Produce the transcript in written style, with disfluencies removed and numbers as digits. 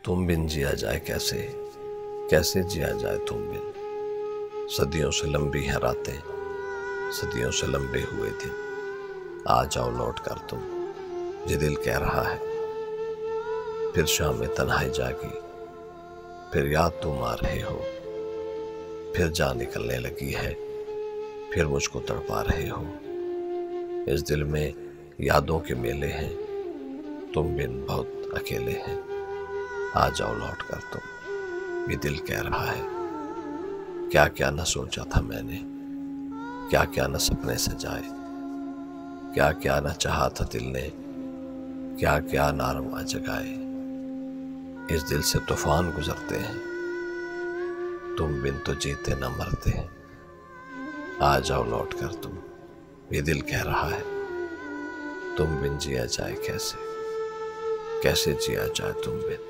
तुम बिन जिया जाए कैसे, कैसे जिया जाए तुम बिन। सदियों से लंबी है रातें, सदियों से लंबे हुए दिन। आ जाओ लौट कर तुम, ये दिल कह रहा है। फिर शाम में तन्हाई जागी, फिर याद तुम आ रहे हो। फिर जान निकलने लगी है, फिर मुझको तड़पा रहे हो। इस दिल में यादों के मेले हैं, तुम बिन बहुत अकेले हैं। आ जाओ लौट कर तुम, ये दिल कह रहा है। क्या क्या न सोचा था मैंने, क्या क्या न सपने सजाए, क्या क्या न चाहा था दिल ने, क्या क्या नारमा जगाए। इस दिल से तूफान गुजरते हैं, तुम बिन तो जीते न मरते हैं। आ जाओ लौट कर तुम, ये दिल कह रहा है। तुम बिन जिया जाए कैसे, कैसे जिया जाए तुम बिन।